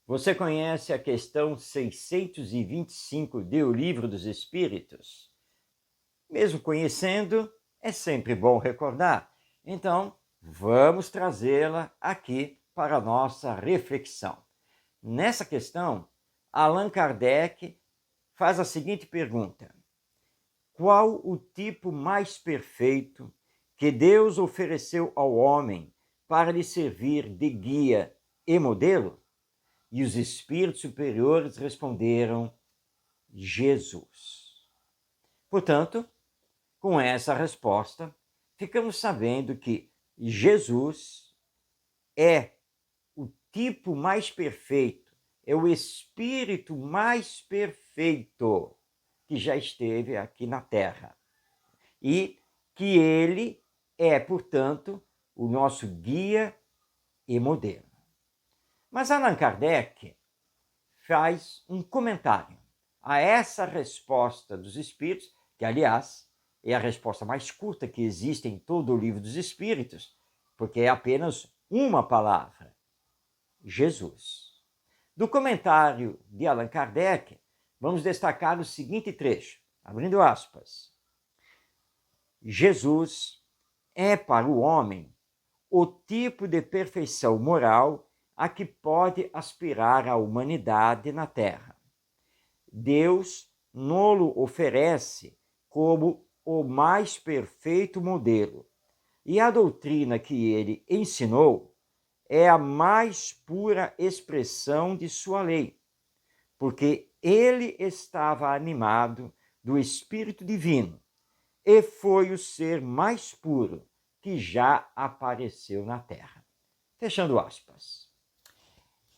Você conhece a questão 625 de O Livro dos Espíritos? Mesmo conhecendo, é sempre bom recordar. Então, vamos trazê-la aqui para a nossa reflexão. Nessa questão, Allan Kardec faz a seguinte pergunta: qual o tipo mais perfeito que Deus ofereceu ao homem para lhe servir de guia e modelo? E os espíritos superiores responderam: Jesus. Portanto, com essa resposta, ficamos sabendo que Jesus é o tipo mais perfeito, é o espírito mais perfeito que já esteve aqui na Terra. E que ele é, portanto, o nosso guia e modelo. Mas Allan Kardec faz um comentário a essa resposta dos Espíritos, que, aliás, é a resposta mais curta que existe em todo o Livro dos Espíritos, porque é apenas uma palavra: Jesus. Do comentário de Allan Kardec, vamos destacar o seguinte trecho, abrindo aspas. Jesus é para o homem o tipo de perfeição moral a que pode aspirar a humanidade na Terra. Deus nos oferece como o mais perfeito modelo, e a doutrina que ele ensinou é a mais pura expressão de sua lei, porque ele estava animado do Espírito Divino e foi o ser mais puro que já apareceu na Terra. Fechando aspas.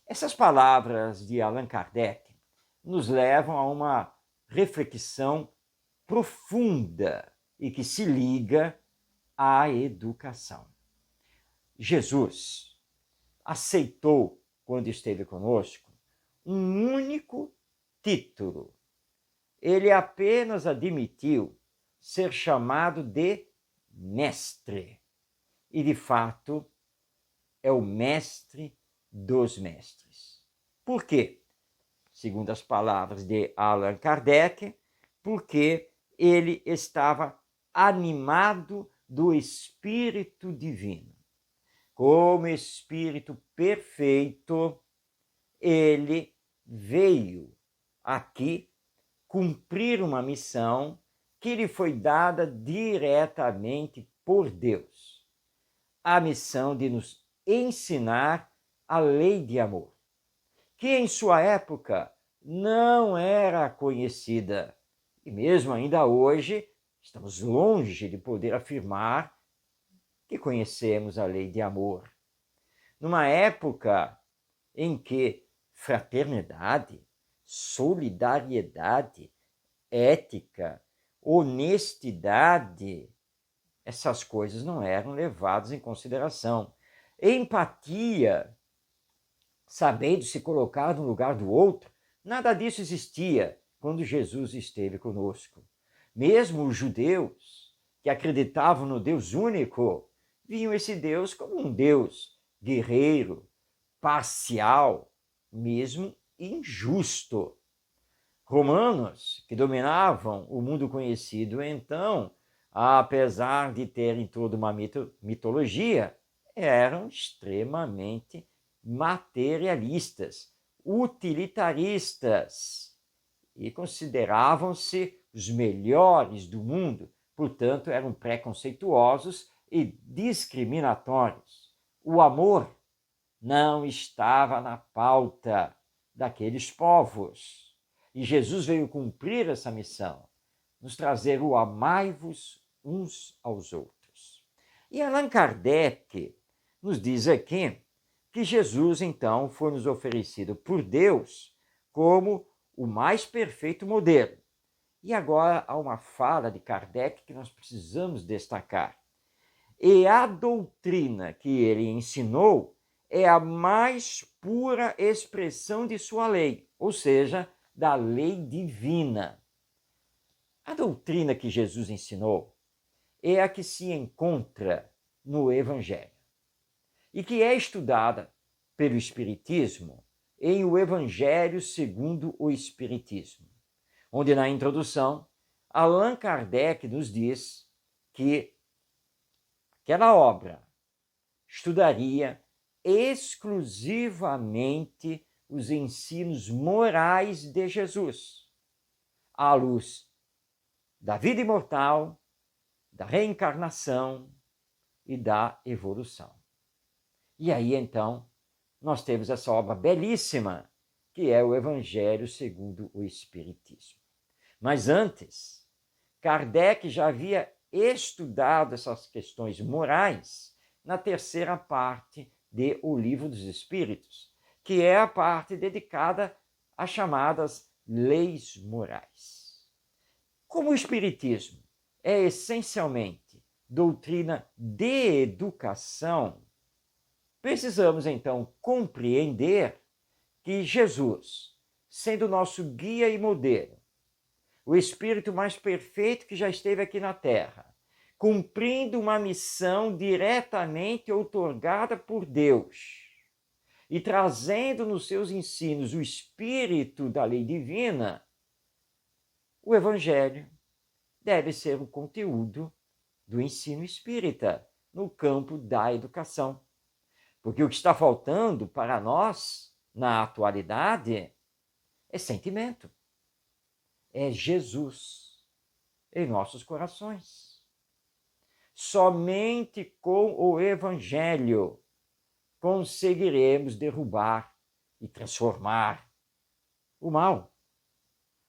Essas palavras de Allan Kardec nos levam a uma reflexão profunda e que se liga à educação. Jesus aceitou, quando esteve conosco, um único título. Ele apenas admitiu ser chamado de mestre. E, de fato, é o mestre dos mestres. Por quê? Segundo as palavras de Allan Kardec, porque ele estava animado do Espírito Divino. Como Espírito perfeito, ele veio aqui cumprir uma missão que lhe foi dada diretamente por Deus. A missão de nos ensinar a lei de amor, que em sua época não era conhecida. E mesmo ainda hoje, estamos longe de poder afirmar que conhecemos a lei de amor. Numa época em que fraternidade, solidariedade, ética, honestidade, essas coisas não eram levadas em consideração. Empatia, sabendo se colocar no lugar do outro, nada disso existia quando Jesus esteve conosco. Mesmo os judeus, que acreditavam no Deus único, viam esse Deus como um Deus guerreiro, parcial, mesmo injusto. Romanos, que dominavam o mundo conhecido então, apesar de terem toda uma mitologia, eram extremamente materialistas, utilitaristas e consideravam-se os melhores do mundo, portanto, eram preconceituosos e discriminatórios. O amor não estava na pauta daqueles povos. E Jesus veio cumprir essa missão, nos trazer o amai-vos uns aos outros. E Allan Kardec nos diz aqui que Jesus, então, foi nos oferecido por Deus como o mais perfeito modelo. E agora há uma fala de Kardec que nós precisamos destacar. E a doutrina que ele ensinou é a mais pura expressão de sua lei, ou seja, da lei divina. A doutrina que Jesus ensinou é a que se encontra no Evangelho e que é estudada pelo Espiritismo em O Evangelho segundo o Espiritismo, onde na introdução Allan Kardec nos diz que aquela obra estudaria exclusivamente os ensinos morais de Jesus, à luz da vida imortal, da reencarnação e da evolução. E aí, então, nós temos essa obra belíssima, que é o Evangelho segundo o Espiritismo. Mas antes, Kardec já havia estudado essas questões morais na terceira parte de O Livro dos Espíritos, que é a parte dedicada às chamadas leis morais. Como o Espiritismo é essencialmente doutrina de educação, precisamos então compreender que Jesus, sendo nosso guia e modelo, o Espírito mais perfeito que já esteve aqui na Terra, cumprindo uma missão diretamente outorgada por Deus e trazendo nos seus ensinos o espírito da lei divina, o Evangelho deve ser o conteúdo do ensino espírita no campo da educação. Porque o que está faltando para nós, na atualidade, é sentimento. É Jesus em nossos corações. Somente com o Evangelho conseguiremos derrubar e transformar o mal.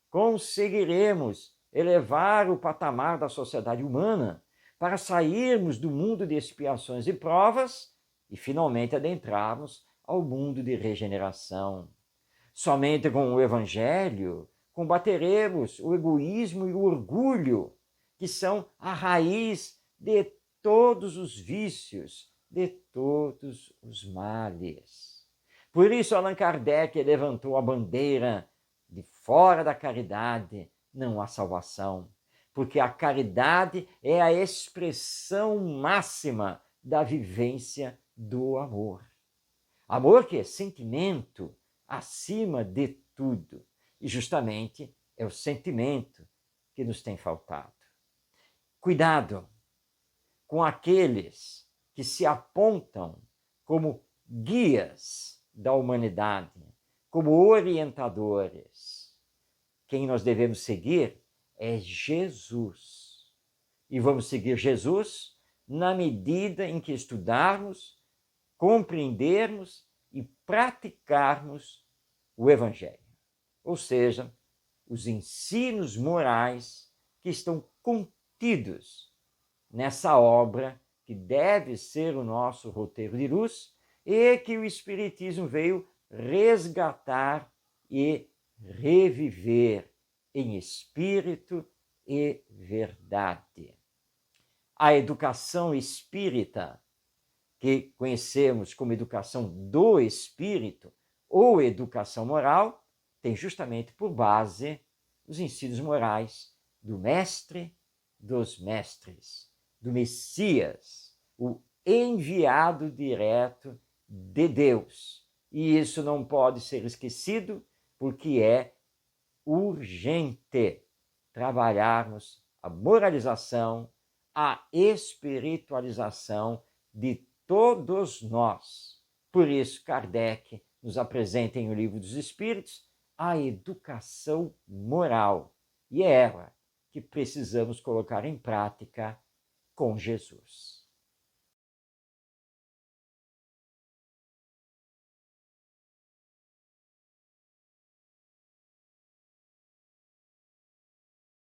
Conseguiremos elevar o patamar da sociedade humana para sairmos do mundo de expiações e provas e finalmente adentrarmos ao mundo de regeneração. Somente com o Evangelho combateremos o egoísmo e o orgulho, que são a raiz de todos os vícios, de todos os males. Por isso, Allan Kardec levantou a bandeira de fora da caridade não há salvação, porque a caridade é a expressão máxima da vivência do amor. Amor que é sentimento acima de tudo. E justamente é o sentimento que nos tem faltado. Cuidado com aqueles que se apontam como guias da humanidade, como orientadores. Quem nós devemos seguir é Jesus. E vamos seguir Jesus na medida em que estudarmos, compreendermos e praticarmos o Evangelho. Ou seja, os ensinos morais que estão contidos nessa obra que deve ser o nosso roteiro de luz e que o Espiritismo veio resgatar e reviver em espírito e verdade. A educação espírita, que conhecemos como educação do espírito ou educação moral, tem justamente por base os ensinos morais do Mestre dos Mestres, do Messias, o enviado direto de Deus. E isso não pode ser esquecido, porque é urgente trabalharmos a moralização, a espiritualização de todos nós. Por isso, Kardec nos apresenta em O Livro dos Espíritos a educação moral. E é ela que precisamos colocar em prática com Jesus.